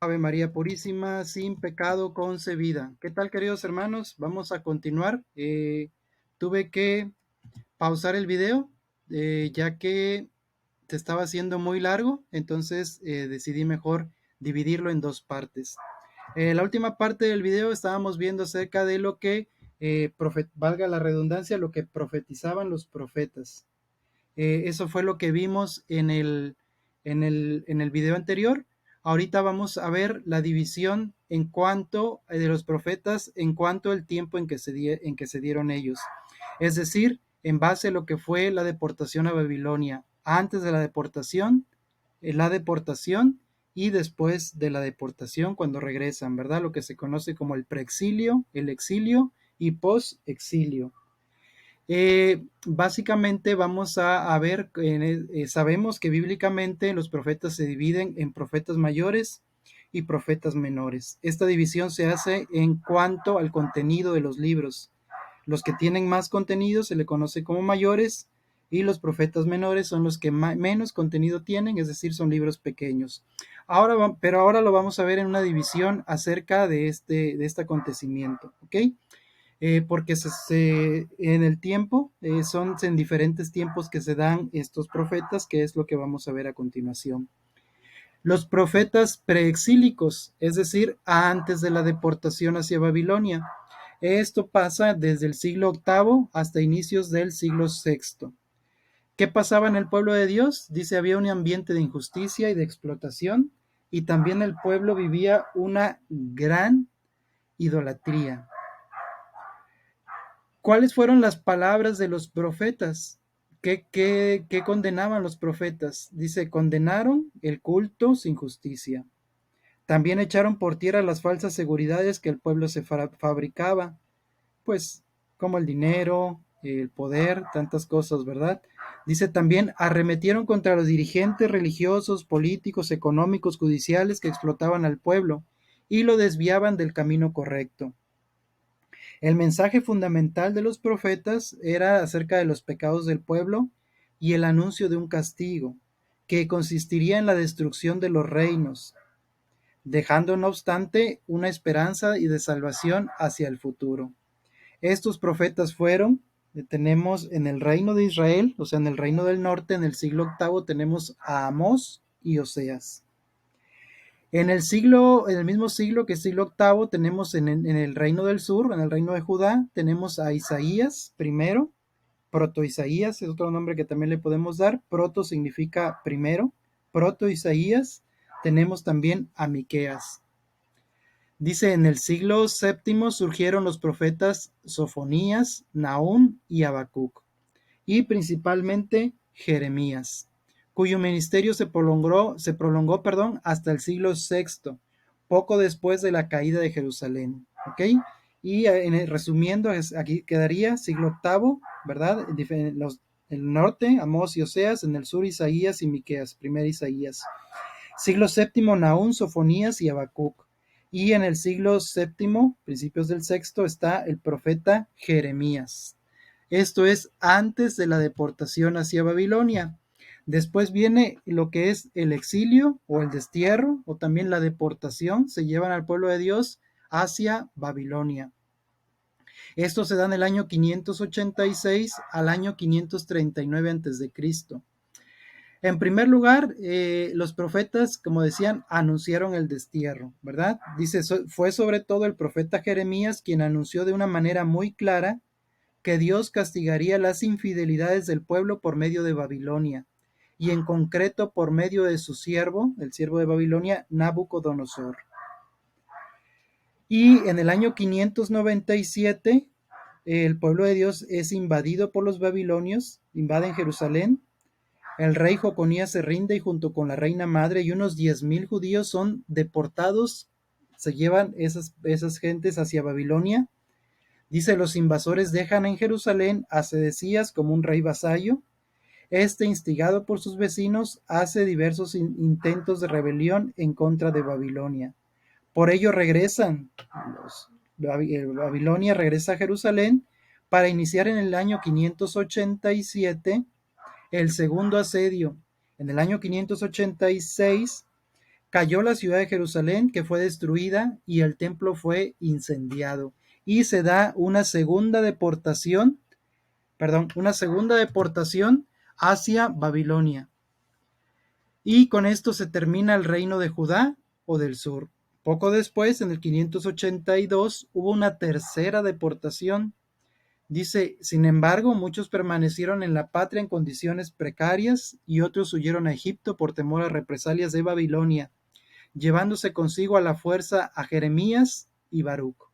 Ave María Purísima, sin pecado concebida. ¿Qué tal, queridos hermanos? Vamos a continuar. Tuve que pausar el video, ya que te estaba haciendo muy largo, entonces decidí mejor dividirlo en dos partes. La última parte del video estábamos viendo acerca de lo que, valga la redundancia, lo que profetizaban los profetas. Eso fue lo que vimos en el video anterior. Ahorita vamos a ver la división en cuanto de los profetas en cuanto al tiempo en que se dieron ellos. Es decir, en base a lo que fue la deportación a Babilonia, antes de la deportación y después de la deportación cuando regresan, ¿verdad? Lo que se conoce como el preexilio, el exilio y post-exilio. Básicamente vamos a ver, sabemos que bíblicamente los profetas se dividen en profetas mayores y profetas menores. Esta división se hace en cuanto al contenido de los libros. Los que tienen más contenido se le conoce como mayores y los profetas menores son los que menos contenido tienen, es decir, son libros pequeños. Pero ahora lo vamos a ver en una división acerca de este acontecimiento, ¿ok? Porque en el tiempo, son en diferentes tiempos que se dan estos profetas, que es lo que vamos a ver a continuación. Los profetas preexílicos, es decir, antes de la deportación hacia Babilonia. Esto pasa desde el siglo VIII hasta inicios del siglo VI. ¿Qué pasaba en el pueblo de Dios? Dice, había un ambiente de injusticia y de explotación, y también el pueblo vivía una gran idolatría. ¿Cuáles fueron las palabras de los profetas? ¿Qué condenaban los profetas? Dice, condenaron el culto sin justicia. También echaron por tierra las falsas seguridades que el pueblo se fabricaba, pues como el dinero, el poder, tantas cosas, ¿verdad? Dice también, arremetieron contra los dirigentes religiosos, políticos, económicos, judiciales que explotaban al pueblo y lo desviaban del camino correcto. El mensaje fundamental de los profetas era acerca de los pecados del pueblo y el anuncio de un castigo, que consistiría en la destrucción de los reinos, dejando no obstante una esperanza y de salvación hacia el futuro. Estos profetas tenemos en el reino de Israel, o sea, en el reino del norte, en el siglo VIII, tenemos a Amós y Oseas. En el mismo siglo que el siglo octavo, tenemos en el reino del sur, en el reino de Judá, tenemos a Isaías primero, proto Isaías es otro nombre que también le podemos dar, proto significa primero, proto Isaías, tenemos también a Miqueas. Dice, en el siglo séptimo surgieron los profetas Sofonías, Nahum y Habacuc, y principalmente Jeremías, cuyo ministerio se prolongó hasta el siglo sexto, poco después de la caída de Jerusalén. ¿Ok? Y resumiendo, aquí quedaría siglo octavo, ¿verdad? El norte, Amós y Oseas; en el sur, Isaías y Miqueas, primer Isaías. Siglo séptimo, Nahum, Sofonías y Habacuc. Y en el siglo séptimo, principios del sexto, está el profeta Jeremías. Esto es antes de la deportación hacia Babilonia. Después viene lo que es el exilio o el destierro o también la deportación. Se llevan al pueblo de Dios hacia Babilonia. Esto se da en el año 586 al año 539 a.C. En primer lugar, los profetas, como decían, anunciaron el destierro, ¿verdad? Dice, fue sobre todo el profeta Jeremías quien anunció de una manera muy clara que Dios castigaría las infidelidades del pueblo por medio de Babilonia, y en concreto por medio de su siervo, el siervo de Babilonia, Nabucodonosor. Y en el año 597, el pueblo de Dios es invadido por los babilonios, invaden Jerusalén. El rey Joconías se rinde y junto con la reina madre y unos 10,000 judíos son deportados, se llevan esas gentes hacia Babilonia. Dice, los invasores dejan en Jerusalén a Sedecías como un rey vasallo. Este, instigado por sus vecinos, hace diversos intentos de rebelión en contra de Babilonia. Por ello Babilonia regresa a Jerusalén para iniciar en el año 587 el segundo asedio. En el año 586 cayó la ciudad de Jerusalén, que fue destruida, y el templo fue incendiado. Y se da una segunda deportación hacia Babilonia. Y con esto se termina el reino de Judá o del sur. Poco después, en el 582, hubo una tercera deportación. Dice, sin embargo, muchos permanecieron en la patria en condiciones precarias y otros huyeron a Egipto por temor a represalias de Babilonia, llevándose consigo a la fuerza a Jeremías y Baruch.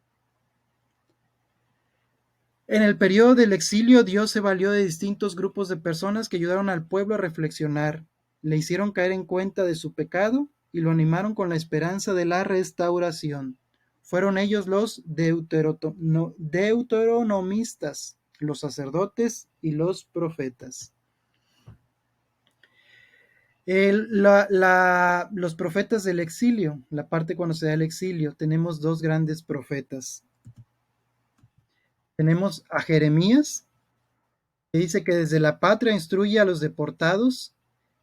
En el periodo del exilio, Dios se valió de distintos grupos de personas que ayudaron al pueblo a reflexionar, le hicieron caer en cuenta de su pecado y lo animaron con la esperanza de la restauración. Fueron ellos los deuteronomistas, los sacerdotes y los profetas. Los profetas del exilio, la parte cuando se da el exilio, tenemos dos grandes profetas. Tenemos a Jeremías, que dice que desde la patria instruye a los deportados,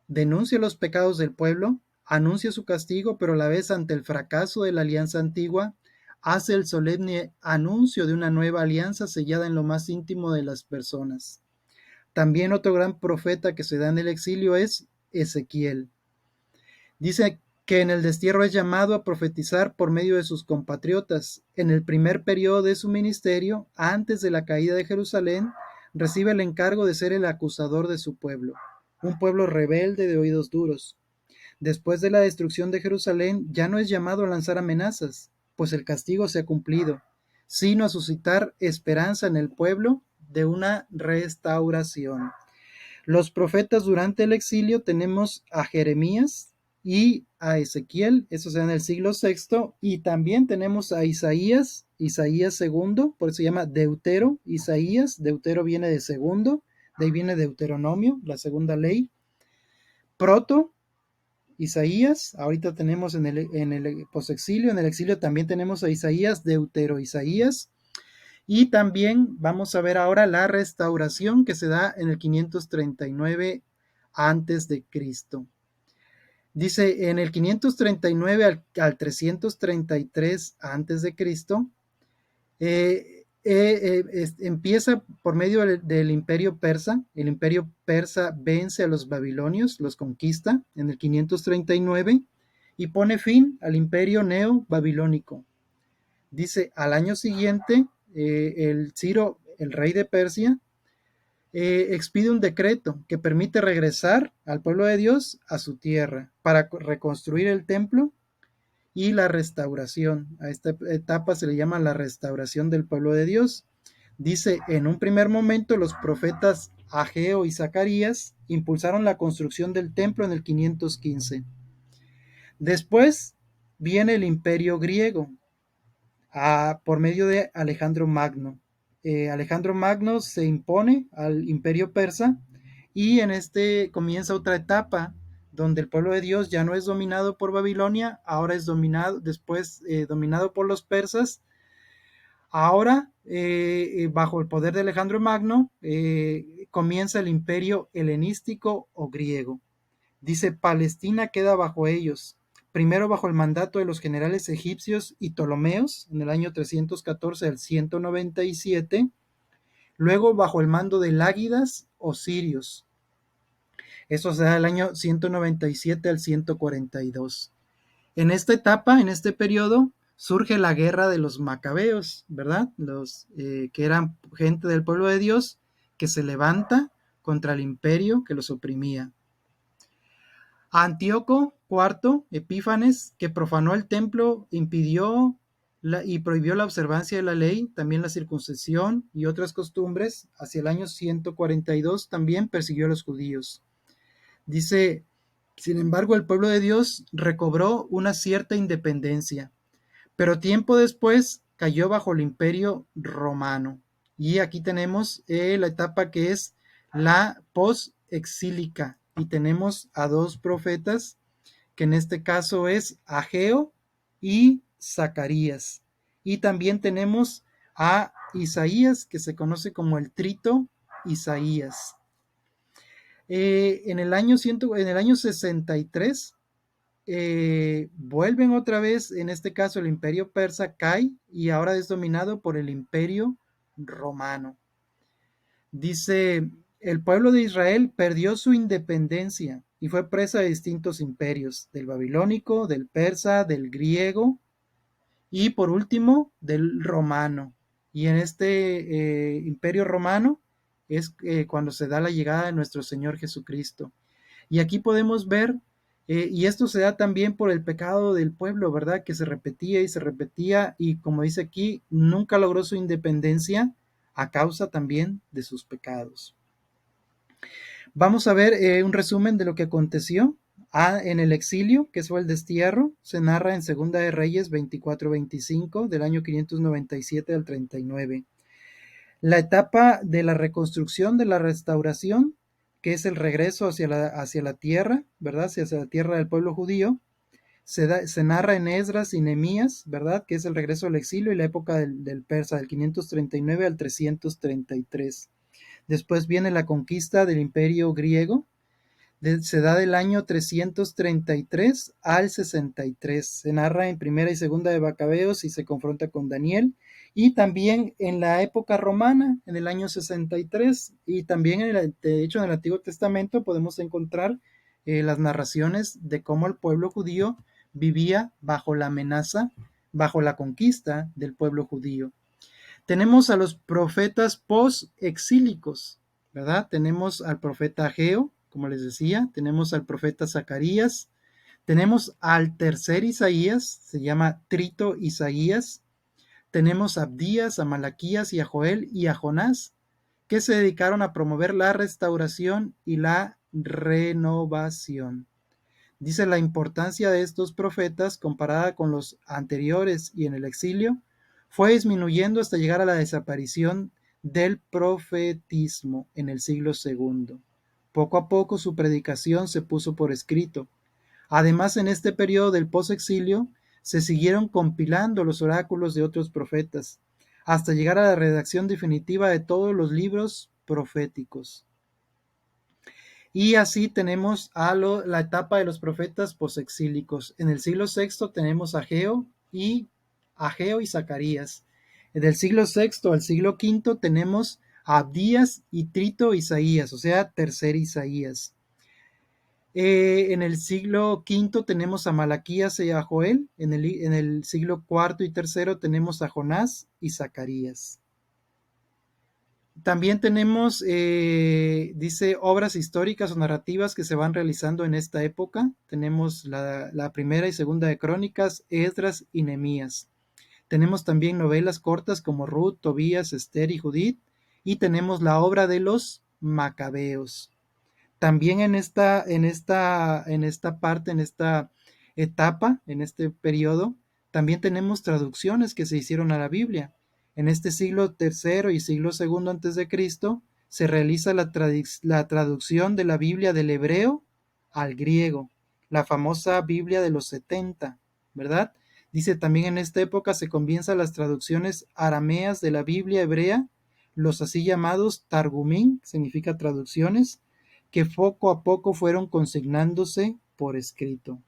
denuncia los pecados del pueblo, anuncia su castigo, pero a la vez ante el fracaso de la alianza antigua, hace el solemne anuncio de una nueva alianza sellada en lo más íntimo de las personas. También otro gran profeta que se da en el exilio es Ezequiel. Dice que en el destierro es llamado a profetizar por medio de sus compatriotas. En el primer periodo de su ministerio, antes de la caída de Jerusalén, recibe el encargo de ser el acusador de su pueblo, un pueblo rebelde de oídos duros. Después de la destrucción de Jerusalén, ya no es llamado a lanzar amenazas, pues el castigo se ha cumplido, sino a suscitar esperanza en el pueblo de una restauración. Los profetas durante el exilio tenemos a Jeremías y a Ezequiel, eso se da en el siglo VI, y también tenemos a Isaías segundo, por eso se llama Deutero, Isaías, Deutero viene de segundo, de ahí viene Deuteronomio, la segunda ley, Proto, Isaías, ahorita tenemos en el posexilio, en el exilio también tenemos a Isaías, Deutero, Isaías, y también vamos a ver ahora la restauración que se da en el 539 antes de Cristo. Dice, en el 539 al 333 antes de Cristo, empieza por medio del imperio persa. El imperio persa vence a los babilonios, los conquista en el 539 y pone fin al imperio neo-babilónico. Dice, al año siguiente, el Ciro, el rey de Persia, expide un decreto que permite regresar al pueblo de Dios a su tierra para reconstruir el templo y la restauración. A esta etapa se le llama la restauración del pueblo de Dios. Dice, en un primer momento los profetas Ageo y Zacarías impulsaron la construcción del templo en el 515. Después viene el imperio griego por medio de Alejandro Magno. Alejandro Magno se impone al imperio persa y en este comienza otra etapa donde el pueblo de Dios ya no es dominado por Babilonia, ahora es dominado por los persas. Ahora, bajo el poder de Alejandro Magno, comienza el imperio helenístico o griego. Dice, Palestina queda bajo ellos, primero bajo el mandato de los generales egipcios y ptolomeos en el año 314 al 197, luego bajo el mando de lágidas o sirios. Eso se da del año 197 al 142. En esta etapa, en este periodo, surge la guerra de los macabeos, ¿verdad? Los que eran gente del pueblo de Dios que se levanta contra el imperio que los oprimía. Antíoco IV Epífanes, que profanó el templo, impidió y prohibió la observancia de la ley, también la circuncisión y otras costumbres, hacia el año 142 también persiguió a los judíos. Dice, sin embargo, el pueblo de Dios recobró una cierta independencia, pero tiempo después cayó bajo el imperio romano. Y aquí tenemos la etapa que es la post-exílica. Y tenemos a dos profetas, que en este caso es Ageo y Zacarías. Y también tenemos a Isaías, que se conoce como el Trito Isaías. En el año 63 vuelven otra vez, en este caso el imperio persa cae y ahora es dominado por el imperio romano. Dice, el pueblo de Israel perdió su independencia y fue presa de distintos imperios, del babilónico, del persa, del griego y por último del romano. Y en este imperio romano es cuando se da la llegada de nuestro Señor Jesucristo. Y aquí podemos ver, y esto se da también por el pecado del pueblo, ¿verdad? Que se repetía y como dice aquí, nunca logró su independencia a causa también de sus pecados. Vamos a ver un resumen de lo que aconteció en el exilio, que fue el destierro. Se narra en Segunda de Reyes 24-25 del año 597 al 39. La etapa de la reconstrucción, de la restauración, que es el regreso hacia la tierra, ¿verdad? Hacia la tierra del pueblo judío. Se narra en Esdras y Nehemías, ¿verdad? Que es el regreso al exilio y la época del persa, del 539 al 333. Después viene la conquista del imperio griego, se da del año 333 al 63. Se narra en primera y segunda de Macabeos y se confronta con Daniel. Y también en la época romana, en el año 63, y también de hecho en el Antiguo Testamento podemos encontrar las narraciones de cómo el pueblo judío vivía bajo la amenaza, bajo la conquista del pueblo judío. Tenemos a los profetas post-exílicos, ¿verdad? Tenemos al profeta Ageo, como les decía, tenemos al profeta Zacarías, tenemos al tercer Isaías, se llama Trito Isaías, tenemos a Abdías, a Malaquías y a Joel y a Jonás, que se dedicaron a promover la restauración y la renovación. Dice la importancia de estos profetas comparada con los anteriores y en el exilio fue disminuyendo hasta llegar a la desaparición del profetismo en el siglo II. Poco a poco su predicación se puso por escrito. Además, en este periodo del posexilio se siguieron compilando los oráculos de otros profetas, hasta llegar a la redacción definitiva de todos los libros proféticos. Y así tenemos la etapa de los profetas posexílicos. En el siglo VI tenemos a Ageo y Zacarías. En el siglo VI al siglo V tenemos a Abdías y Trito Isaías, o sea, tercer Isaías. En el siglo V tenemos a Malaquías y a Joel. En el siglo IV y III tenemos a Jonás y Zacarías. También tenemos, dice, obras históricas o narrativas que se van realizando en esta época. Tenemos la primera y segunda de Crónicas, Esdras y Nehemías. Tenemos también novelas cortas como Ruth, Tobías, Esther y Judith. Y tenemos la obra de los Macabeos. También en esta parte, en esta etapa, en este periodo, también tenemos traducciones que se hicieron a la Biblia. En este siglo III y siglo II antes de Cristo se realiza la traducción de la Biblia del hebreo al griego, la famosa Biblia de los 70, ¿verdad? Dice también en esta época se comienzan las traducciones arameas de la Biblia hebrea, los así llamados Targumín, significa traducciones, que poco a poco fueron consignándose por escrito.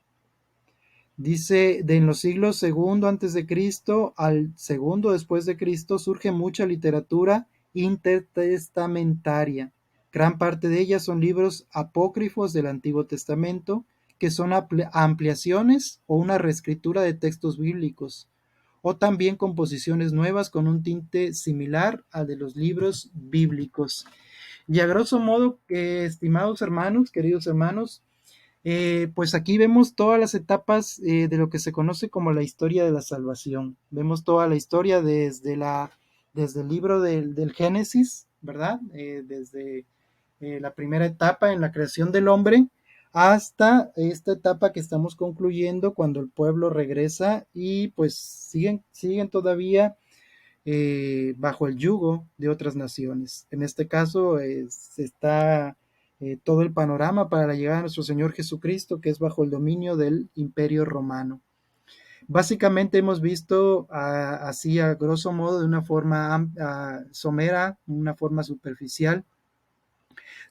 Dice, en los siglos segundo antes de Cristo al segundo después de Cristo surge mucha literatura intertestamentaria. Gran parte de ella son libros apócrifos del Antiguo Testamento, que son ampliaciones o una reescritura de textos bíblicos, o también composiciones nuevas con un tinte similar al de los libros bíblicos. Y a grosso modo, estimados hermanos, queridos hermanos, pues aquí vemos todas las etapas de lo que se conoce como la historia de la salvación. Vemos toda la historia desde el libro del Génesis, ¿verdad? Desde la primera etapa en la creación del hombre hasta esta etapa que estamos concluyendo cuando el pueblo regresa y pues siguen todavía bajo el yugo de otras naciones. En este caso está todo el panorama para la llegada de nuestro Señor Jesucristo, que es bajo el dominio del Imperio Romano. Básicamente hemos visto así a grosso modo, de una forma somera, una forma superficial,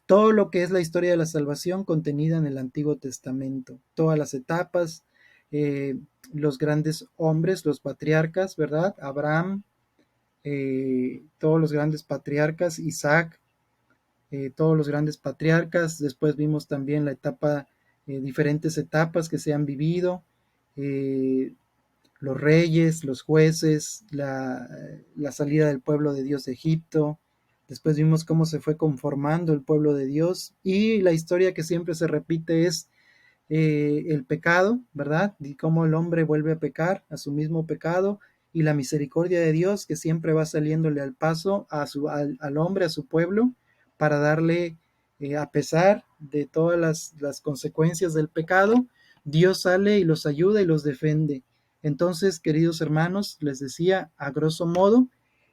todo lo que es la historia de la salvación contenida en el Antiguo Testamento, todas las etapas, eh, los grandes hombres, los patriarcas, ¿verdad? Abraham, todos los grandes patriarcas, Isaac, todos los grandes patriarcas. Después vimos también la etapa, diferentes etapas que se han vivido, eh, los reyes, los jueces, la salida del pueblo de Dios de Egipto. Después vimos cómo se fue conformando el pueblo de Dios, y la historia que siempre se repite es el pecado, ¿verdad? Y cómo el hombre vuelve a pecar, a su mismo pecado, y la misericordia de Dios que siempre va saliéndole al paso al hombre, a su pueblo, para darle, a pesar de todas las consecuencias del pecado, Dios sale y los ayuda y los defiende. Entonces, queridos hermanos, les decía, a grosso modo,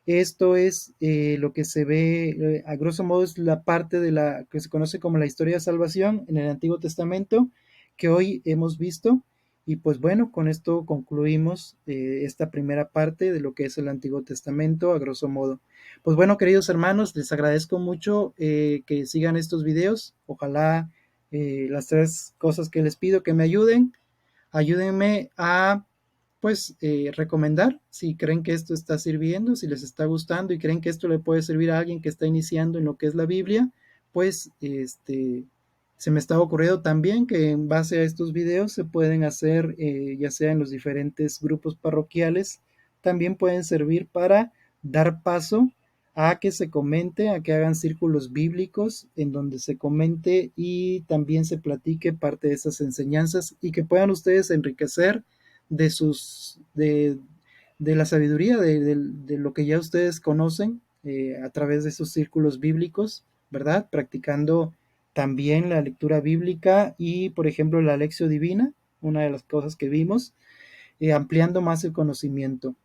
esto es lo que se ve, a grosso modo es la parte de la que se conoce como la historia de salvación en el Antiguo Testamento, que hoy hemos visto. Y pues bueno, con esto concluimos esta primera parte de lo que es el Antiguo Testamento a grosso modo. Pues bueno, queridos hermanos, les agradezco mucho que sigan estos videos. Ojalá las tres cosas que les pido que me ayúdenme a pues recomendar si creen que esto está sirviendo, si les está gustando y creen que esto le puede servir a alguien que está iniciando en lo que es la Biblia, pues se me está ocurriendo también que en base a estos videos se pueden hacer, ya sea en los diferentes grupos parroquiales, también pueden servir para dar paso a que se comente, a que hagan círculos bíblicos en donde se comente y también se platique parte de esas enseñanzas y que puedan ustedes enriquecer de sus de la sabiduría de lo que ya ustedes conocen a través de esos círculos bíblicos, ¿verdad? Practicando también la lectura bíblica y, por ejemplo, la lección divina, una de las cosas que vimos, ampliando más el conocimiento.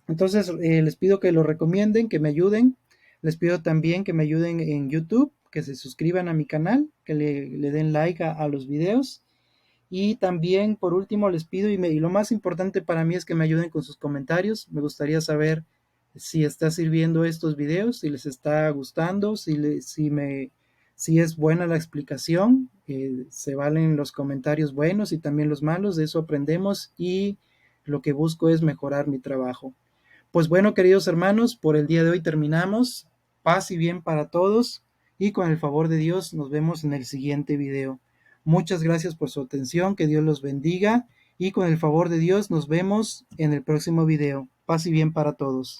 Entonces, les pido que lo recomienden, que me ayuden. Les pido también que me ayuden en YouTube, que se suscriban a mi canal, que le den like a los videos. Y también, por último, les pido, y lo más importante para mí es que me ayuden con sus comentarios. Me gustaría saber si está sirviendo estos videos, si les está gustando, si es buena la explicación. Se valen los comentarios buenos y también los malos, de eso aprendemos y lo que busco es mejorar mi trabajo. Pues bueno, queridos hermanos, por el día de hoy terminamos. Paz y bien para todos y con el favor de Dios nos vemos en el siguiente video. Muchas gracias por su atención, que Dios los bendiga y con el favor de Dios nos vemos en el próximo video. Paz y bien para todos.